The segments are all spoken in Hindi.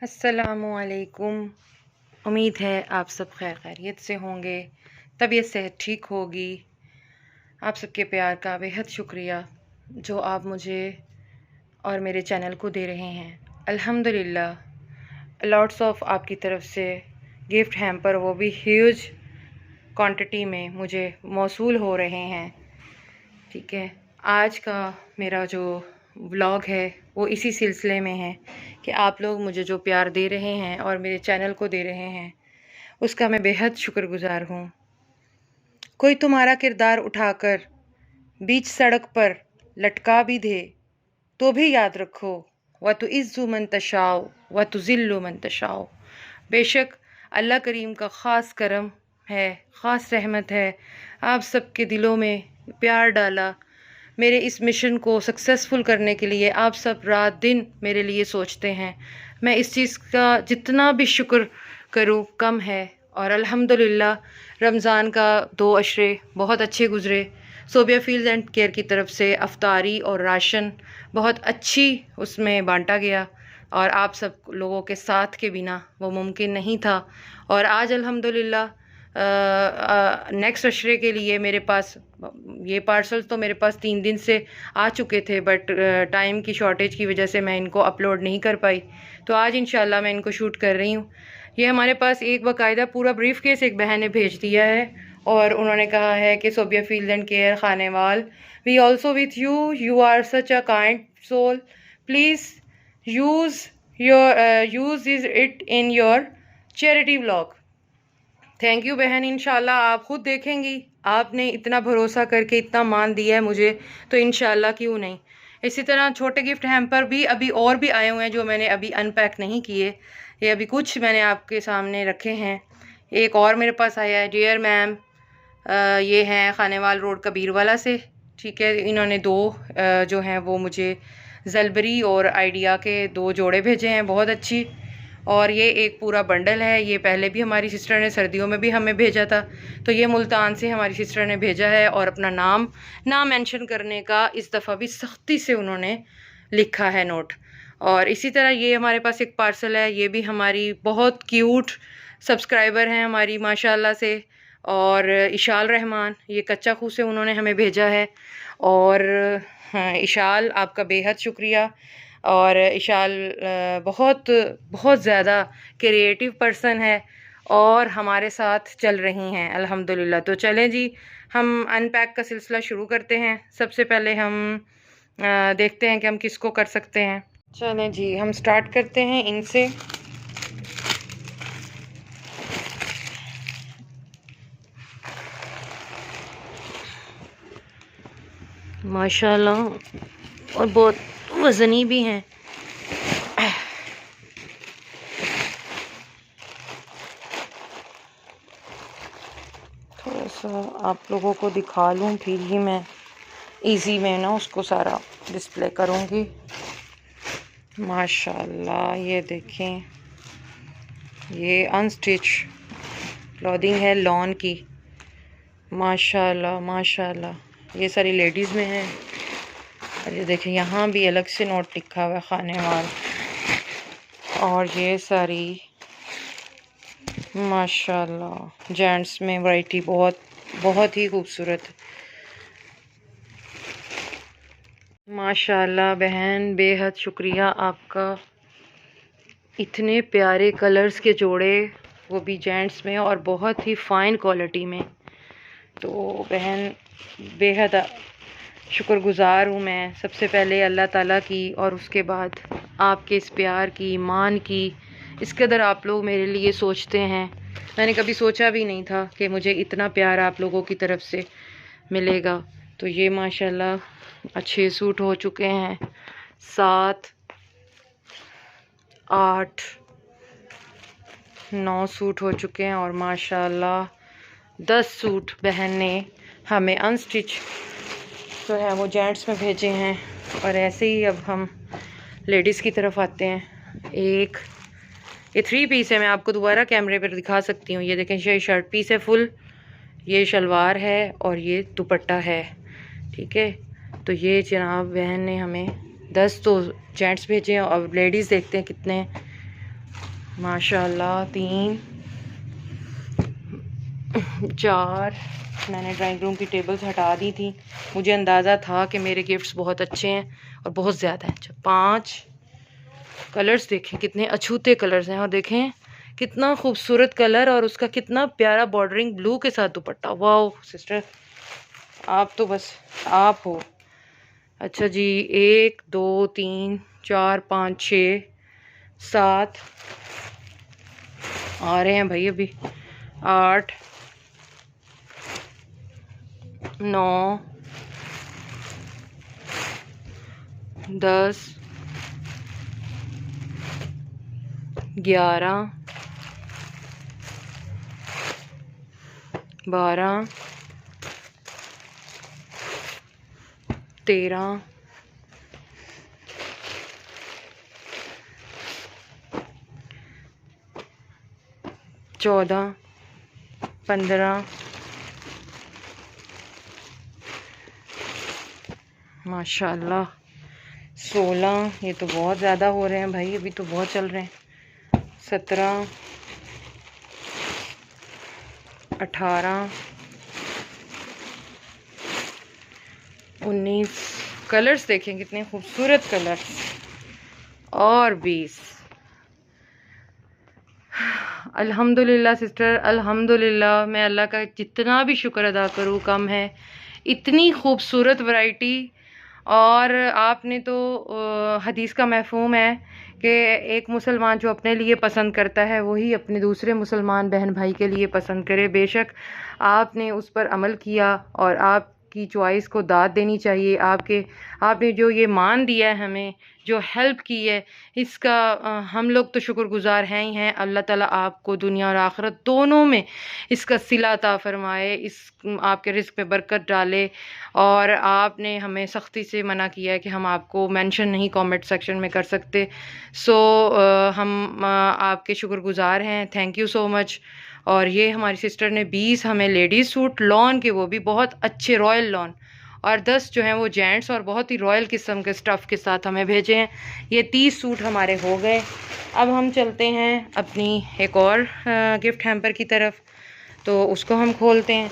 अस्सलामुअलैकुम। उम्मीद है आप सब खैर खैरियत से होंगे, तबीयत सेहत ठीक होगी। आप सबके प्यार का बेहद शुक्रिया जो आप मुझे और मेरे चैनल को दे रहे हैं। अल्हम्दुलिल्लाह लॉट्स ऑफ आपकी तरफ से गिफ्ट हैम्पर, वो भी ह्यूज क्वांटिटी में मुझे मौसूल हो रहे हैं। ठीक है, आज का मेरा जो व्लॉग है वो इसी सिलसिले में है कि आप लोग मुझे जो प्यार दे रहे हैं और मेरे चैनल को दे रहे हैं उसका मैं बेहद शुक्रगुजार हूँ। कोई तुम्हारा किरदार उठाकर बीच सड़क पर लटका भी दे तो भी याद रखो, व तो इज़्ज़ु मन तशाओ व तो ज़िल्लु मन तशाओ। बेशक अल्लाह करीम का ख़ास करम है, ख़ास रहमत है, आप सबके दिलों में प्यार डाला। मेरे इस मिशन को सक्सेसफुल करने के लिए आप सब रात दिन मेरे लिए सोचते हैं। मैं इस चीज़ का जितना भी शुक्र करूं कम है। और अल्हम्दुलिल्लाह रमज़ान का 2 अशरे बहुत अच्छे गुज़रे। सोबिया फील्ड एंड केयर की तरफ से अफ्तारी और राशन बहुत अच्छी उसमें बांटा गया और आप सब लोगों के साथ के बिना वो मुमकिन नहीं था। और आज अल्हम्दुलिल्लाह नेक्स्ट अशरे के लिए मेरे पास ये पार्सल्स तो मेरे पास 3 दिन से आ चुके थे, बट टाइम की शॉर्टेज की वजह से मैं इनको अपलोड नहीं कर पाई। तो आज इंशाल्लाह मैं इनको शूट कर रही हूँ। ये हमारे पास एक बाकायदा पूरा ब्रीफ केस एक बहन ने भेज दिया है और उन्होंने कहा है कि Sobia field and care Khanewal, we also with you, you are such a kind soul, please use it in your charity vlog. Thank you बहन, इंशाल्लाह आप ख़ुद देखेंगी। आपने इतना भरोसा करके इतना मान दिया है मुझे, तो इंशाल्लाह क्यों नहीं। इसी तरह छोटे गिफ्ट हैम्पर भी अभी और भी आए हुए हैं जो मैंने अभी अनपैक नहीं किए। ये अभी कुछ मैंने आपके सामने रखे हैं। एक और मेरे पास आया है, डियर मैम, ये हैं खानेवाल रोड कबीरवाला से। ठीक है, इन्होंने 2 जो हैं वो मुझे जलबरी और आइडिया के 2 जोड़े भेजे हैं, बहुत अच्छी। और ये एक पूरा बंडल है, ये पहले भी हमारी सिस्टर ने सर्दियों में भी हमें भेजा था। तो ये मुल्तान से हमारी सिस्टर ने भेजा है और अपना नाम ना मेंशन करने का इस दफ़ा भी सख्ती से उन्होंने लिखा है नोट। और इसी तरह ये हमारे पास एक पार्सल है, ये भी हमारी बहुत क्यूट सब्सक्राइबर हैं हमारी माशाल्लाह से, और इशाल रहमान, ये कच्चा खूह से उन्होंने हमें भेजा है। और हाँ, इशाल आपका बेहद शुक्रिया। और इशाल बहुत बहुत ज़्यादा क्रिएटिव पर्सन है और हमारे साथ चल रही हैं अल्हम्दुलिल्लाह। तो चलें जी, हम अनपैक का सिलसिला शुरू करते हैं। सबसे पहले हम देखते हैं कि हम किसको कर सकते हैं। चलें जी, हम स्टार्ट करते हैं इनसे। माशाल्लाह, और बहुत वज़नी भी हैं। थोड़ा सा आप लोगों को दिखा लूँ, फिर ही मैं इजी में ना उसको सारा डिस्प्ले करूँगी। माशाल्लाह, ये देखें, ये अनस्टिच क्लॉथिंग है लॉन की। माशाल्लाह माशाल्लाह, ये सारी लेडीज़ में है। और ये देखें, यहाँ भी अलग से नोट लिखा हुआ है खानेवाल। और ये सारी माशाल्लाह जेंट्स में वैरायटी बहुत बहुत ही खूबसूरत। माशाल्लाह बहन, बेहद शुक्रिया आपका। इतने प्यारे कलर्स के जोड़े, वो भी जेंट्स में और बहुत ही फ़ाइन क्वालिटी में। तो बहन बेहद शुक्रगुज़ार हूँ मैं सबसे पहले अल्लाह ताला की, और उसके बाद आपके इस प्यार की, मान की। इस कदर आप लोग मेरे लिए सोचते हैं, मैंने कभी सोचा भी नहीं था कि मुझे इतना प्यार आप लोगों की तरफ से मिलेगा। तो ये माशाल्लाह अच्छे सूट हो चुके हैं, 7, 8, 9 सूट हो चुके हैं। और माशाल्लाह 10 सूट बहन ने हमें अनस्टिच जो है वो जेंट्स में भेजे हैं। और ऐसे ही अब हम लेडीज़ की तरफ आते हैं। ये 3 पीस है, मैं आपको दोबारा कैमरे पर दिखा सकती हूँ। ये देखें, ये शर्ट पीस है फुल, ये शलवार है और ये दुपट्टा है। ठीक है, तो ये जनाब बहन ने हमें 10 तो जेंट्स भेजे हैं और लेडीज़ देखते हैं कितने। माशाल्लाह 3 4। मैंने ड्राइंग रूम की टेबल्स हटा दी थी, मुझे अंदाज़ा था कि मेरे गिफ्ट्स बहुत अच्छे हैं और बहुत ज़्यादा हैं। अच्छा 5। कलर्स देखें कितने अछूते कलर्स हैं, और देखें कितना खूबसूरत कलर, और उसका कितना प्यारा बॉर्डरिंग ब्लू के साथ दुपट्टा। वाह सिस्टर, आप तो बस आप हो। अच्छा जी 1 2 3 4 5 6 7 आ रहे हैं भाई अभी। 8 9 10 11 12 13 14 15 माशाल्लाह 16। ये तो बहुत ज़्यादा हो रहे हैं भाई, अभी तो बहुत चल रहे हैं। 17 18 19। कलर्स देखें कितने खूबसूरत कलर्स। और 20। अल्हम्दुलिल्लाह सिस्टर, अल्हम्दुलिल्लाह। मैं अल्लाह का जितना भी शुक्र अदा करूँ कम है। इतनी खूबसूरत वैरायटी। और आपने तो हदीस का मफ़हूम है कि एक मुसलमान जो अपने लिए पसंद करता है वही अपने दूसरे मुसलमान बहन भाई के लिए पसंद करे। बेशक आपने उस पर अमल किया और आपकी चॉइस को दाद देनी चाहिए। आपने जो ये मान दिया है हमें, जो हेल्प की है, इसका हम लोग तो शुक्रगुजार हैं ही हैं। अल्लाह ताला आपको दुनिया और आखिरत दोनों में इसका सिला अता फरमाए, इस आपके रिज़्क़ में बरकत डाले। और आपने हमें सख्ती से मना किया है कि हम आपको मेंशन नहीं कमेंट सेक्शन में कर सकते। सो हम आपके शुक्रगुजार हैं। Thank you so much. और ये हमारी सिस्टर ने 20 हमें लेडीज़ सूट लॉन के, वो भी बहुत अच्छे रॉयल लॉन, और 10 जो हैं वो जेंट्स और बहुत ही रॉयल किस्म के स्टफ़ के साथ हमें भेजे हैं। ये 30 सूट हमारे हो गए। अब हम चलते हैं अपनी एक और गिफ्ट हैम्पर की तरफ, तो उसको हम खोलते हैं।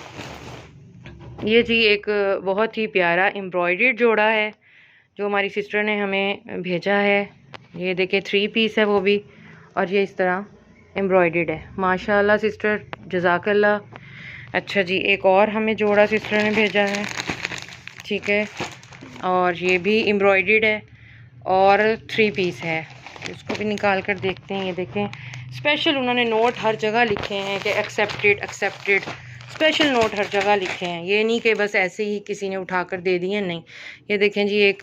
ये जी एक बहुत ही प्यारा एम्ब्रॉयडर्ड जोड़ा है जो हमारी सिस्टर ने हमें भेजा है। ये देखिए 3 पीस है वो भी, और ये इस तरह एम्ब्रॉयडर्ड है। माशाल्लाह सिस्टर, जज़ाकल्लाह। अच्छा जी एक और हमें जोड़ा सिस्टर ने भेजा है, ठीक है, और ये भी एम्ब्रॉयडर्ड है और 3 पीस है। इसको भी निकाल कर देखते हैं। ये देखें स्पेशल उन्होंने नोट हर जगह लिखे हैं कि एक्सेप्टेड एक्सेप्टेड। स्पेशल नोट हर जगह लिखे हैं, ये नहीं कि बस ऐसे ही किसी ने उठाकर दे दिए, नहीं। ये देखें जी एक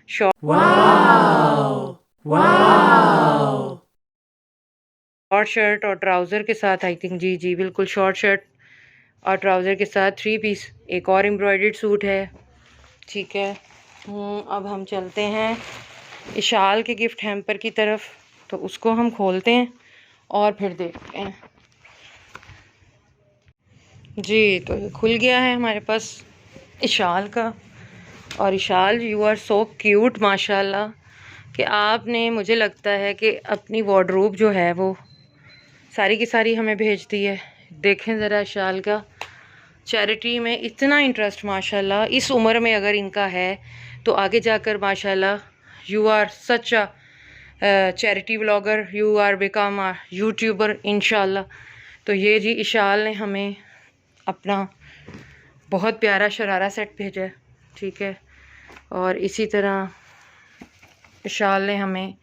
शॉर्ट शर्ट और ट्राउज़र के साथ, आई थिंक, जी जी बिल्कुल शॉर्ट शर्ट और ट्राउज़र के साथ 3 पीस। एक और एम्ब्रॉयडर्ड सूट है, ठीक है। अब हम चलते हैं इशाल के गिफ्ट हैम्पर की तरफ, तो उसको हम खोलते हैं और फिर देखते हैं। जी तो ये खुल गया है हमारे पास इशाल का। और Ishal, you are so cute माशाल्लाह, कि आपने, मुझे लगता है कि अपनी वार्डरोब जो है वो सारी की सारी हमें भेज दी है। देखें ज़रा इशाल का, चैरिटी में इतना इंटरेस्ट माशाल्लाह। इस उम्र में अगर इनका है तो आगे जाकर माशाल्लाह you are such a charity vlogger, you are become a YouTuber इंशाल्लाह। तो ये जी इशाल ने हमें अपना बहुत प्यारा शरारा सेट भेजा है, ठीक है। और इसी तरह इशाल ने हमें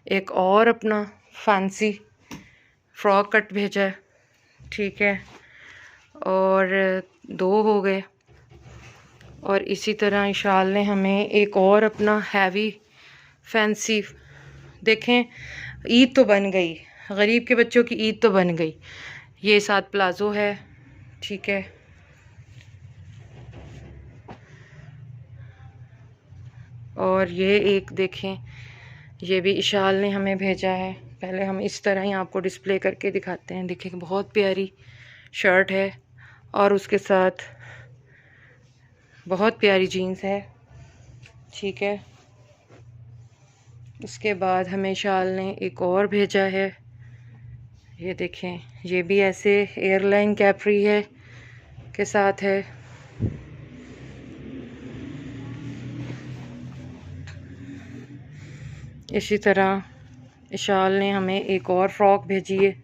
एक और अपना फैंसी फ्रॉक कट भेजा है, ठीक है, और 2 हो गए। और इसी तरह इशाल ने हमें एक और अपना हैवी फैंसी, देखें ईद तो बन गई, गरीब के बच्चों की ईद तो बन गई। ये साथ प्लाज़ो है, ठीक है। और ये एक देखें, ये भी इशाल ने हमें भेजा है। पहले हम इस तरह ही आपको डिस्प्ले करके दिखाते हैं। देखिए बहुत प्यारी शर्ट है और उसके साथ बहुत प्यारी जीन्स है, ठीक है। उसके बाद हमें इशाल ने एक और भेजा है, ये देखें, ये भी ऐसे एयरलाइन कैप्री है के साथ है। इसी तरह इशाल ने हमें एक और फ्रॉक भेजी है।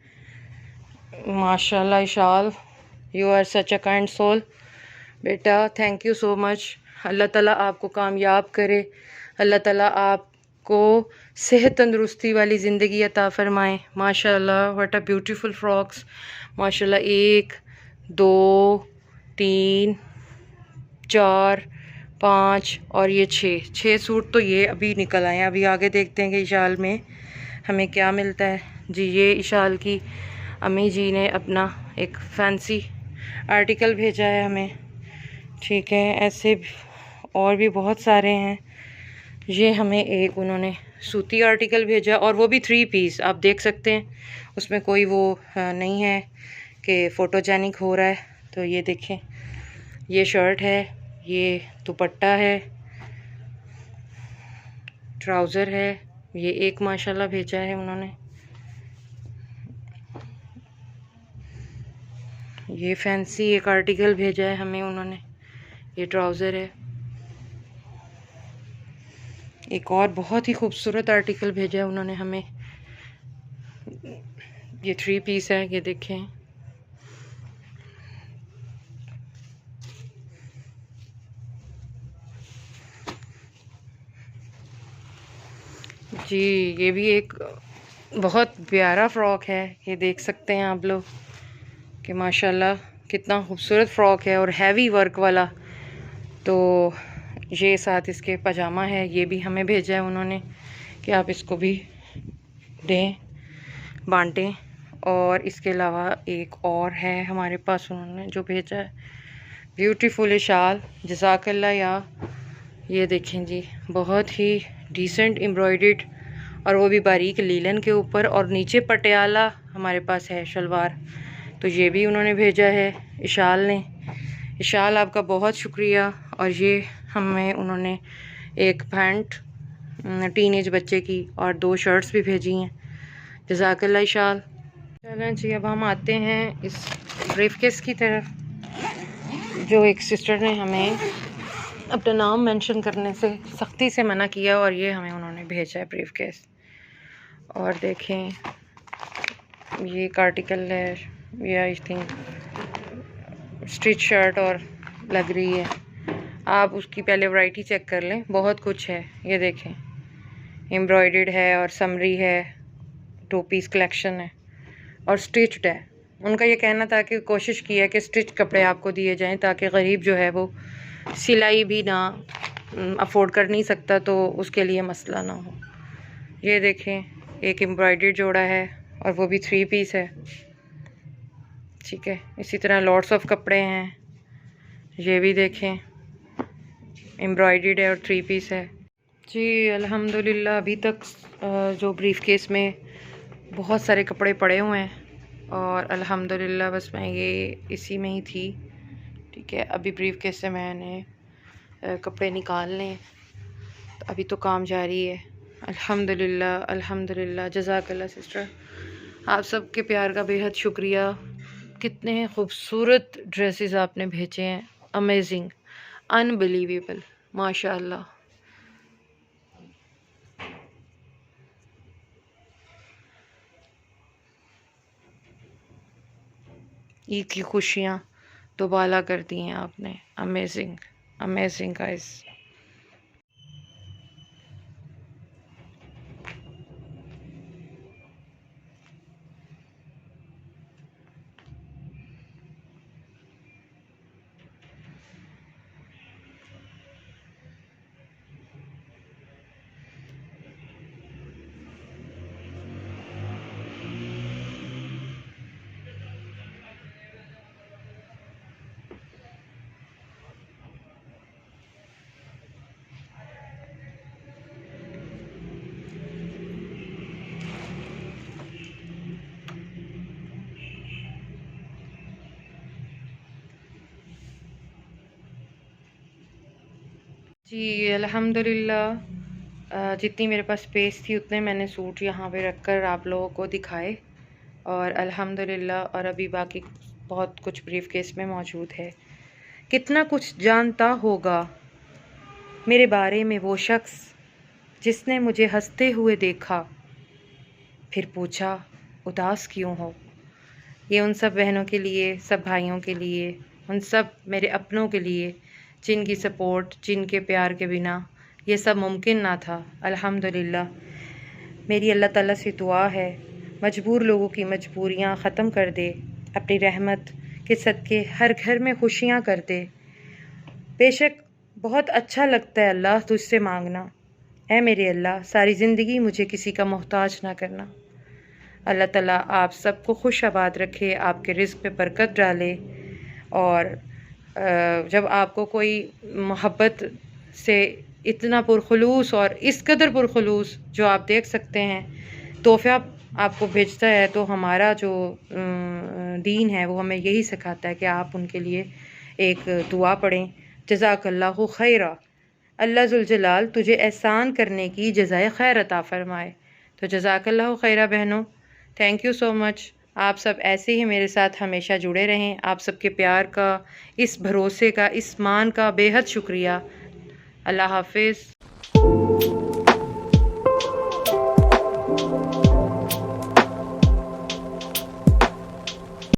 माशाल्लाह Ishal, you are such a kind soul. बेटा थैंक यू सो मच। अल्लाह ताला आपको कामयाब करे, अल्लाह ताला आपको सेहत तंदुरुस्ती वाली ज़िंदगी अता फ़रमाए। माशाल्लाह व्हाट अ ब्यूटीफुल फ्रॉक्स। माशाल्लाह 1 2 3 4 5 और ये 6 सूट तो ये अभी निकल आए हैं। अभी आगे देखते हैं कि इशाल में हमें क्या मिलता है। जी ये इशाल की अम्मी जी ने अपना एक फैंसी आर्टिकल भेजा है हमें, ठीक है। ऐसे और भी बहुत सारे हैं। ये हमें एक उन्होंने सूती आर्टिकल भेजा और वो भी 3 पीस, आप देख सकते हैं उसमें कोई वो नहीं है कि फ़ोटोजेनिक हो रहा है। तो ये देखें, ये शर्ट है, ये दुपट्टा है, ट्राउज़र है। ये एक माशाल्लाह भेजा है उन्होंने। ये फैंसी एक आर्टिकल भेजा है हमें उन्होंने, ये ट्राउज़र है। एक और बहुत ही खूबसूरत आर्टिकल भेजा है उन्होंने हमें, ये 3 पीस है, ये देखें। जी ये भी एक बहुत प्यारा फ़्रॉक है, ये देख सकते हैं आप लोग कि माशाल्लाह कितना खूबसूरत फ़्रॉक है और हैवी वर्क वाला। तो ये साथ इसके पजामा है, ये भी हमें भेजा है उन्होंने कि आप इसको भी दें, बांटें। और इसके अलावा एक और है हमारे पास उन्होंने जो भेजा है, ब्यूटीफुल शाल, जज़ाकल्लाह या। ये देखें जी, बहुत ही डिसेंट एम्ब्रॉयडर्ड और वो भी बारीक लीलन के ऊपर, और नीचे पटियाला हमारे पास है शलवार। तो ये भी उन्होंने भेजा है इशाल ने। इशाल आपका बहुत शुक्रिया। और ये हमें उन्होंने एक पैंट टीनेज बच्चे की और 2 शर्ट्स भी भेजी हैं। जज़ाकल्लाह इशाल। चलें जी, अब हम आते हैं इस ब्रीफकेस की तरफ, जो एक सिस्टर ने हमें अपना नाम मेंशन करने से सख्ती से मना किया और ये हमें उन्होंने भेजा है ब्रीफकेस। और देखें, ये एक आर्टिकल है, ये आई थिंक स्टिच शर्ट और लग रही है। आप उसकी पहले वैरायटी चेक कर लें, बहुत कुछ है। ये देखें, एम्ब्रॉयडर्ड है और समरी है, 2 पीस कलेक्शन है और स्टिच्ड है। उनका ये कहना था कि कोशिश की है कि स्टिच कपड़े आपको दिए जाएं ताकि गरीब जो है वो सिलाई भी ना अफोर्ड कर नहीं सकता, तो उसके लिए मसला ना हो। ये देखें, एक एम्ब्रॉयडर्ड जोड़ा है और वो भी 3 पीस है, ठीक है। इसी तरह लॉट्स ऑफ कपड़े हैं, ये भी देखें एम्ब्रॉयडर्ड है और 3 पीस है। जी अल्हम्दुलिल्लाह अभी तक जो ब्रीफ केस में बहुत सारे कपड़े पड़े हुए हैं और अल्हम्दुलिल्लाह बस मैं ये इसी में ही थी, ठीक है। अभी ब्रीफ केस से मैंने कपड़े निकालने, तो अभी तो काम जारी है। अल्हम्दुलिल्लाह अल्हम्दुलिल्लाह। जज़ाकल्लाह सिस्टर, आप सबके प्यार का बेहद शुक्रिया। कितने खूबसूरत ड्रेसेस आपने भेजे हैं, अमेजिंग, अनबिलीवेबल, माशाल्लाह। ईद की खुशियाँ दोबाला कर दी हैं आपने, अमेजिंग अमेजिंग गाइस। जी अल्हम्दुलिल्लाह जितनी मेरे पास स्पेस थी उतने मैंने सूट यहाँ पे रखकर आप लोगों को दिखाए और अल्हम्दुलिल्लाह और अभी बाकी बहुत कुछ ब्रीफ केस में मौजूद है। कितना कुछ जानता होगा मेरे बारे में वो शख्स जिसने मुझे हंसते हुए देखा, फिर पूछा उदास क्यों हो। ये उन सब बहनों के लिए, सब भाइयों के लिए, उन सब मेरे अपनों के लिए जिनकी सपोर्ट, जिनके प्यार के बिना ये सब मुमकिन ना था। अल्हम्दुलिल्लाह मेरी अल्लाह ताला से दुआ है, मजबूर लोगों की मजबूरियाँ ख़त्म कर दे, अपनी रहमत के सदके हर घर में खुशियाँ कर दे। बेशक बहुत अच्छा लगता है अल्लाह तुझसे मांगना, ऐ मेरे अल्लाह सारी ज़िंदगी मुझे किसी का मोहताज ना करना। अल्लाह ताला आप सबको खुश आबाद रखे, आपके रिज़्क़ पे बरकत डाले, और जब आपको कोई मोहब्बत से इतना पुरखुलूस और इस कदर पुरखुलूस जो आप देख सकते हैं तोहफ़ा आपको भेजता है, तो हमारा जो दीन है वो हमें यही सिखाता है कि आप उनके लिए एक दुआ पढ़ें, जज़ाकल्लाहु खैरा। अल्लाह ज़ुल जलाल तुझे एहसान करने की जज़ाए खैर अता फ़रमाए। तो जज़ाकल्लाहु खैरा बहनों, थैंक यू सो मच। आप सब ऐसे ही मेरे साथ हमेशा जुड़े रहें। आप सबके प्यार का, इस भरोसे का, इस मान का बेहद शुक्रिया। अल्लाह हाफ़िज़।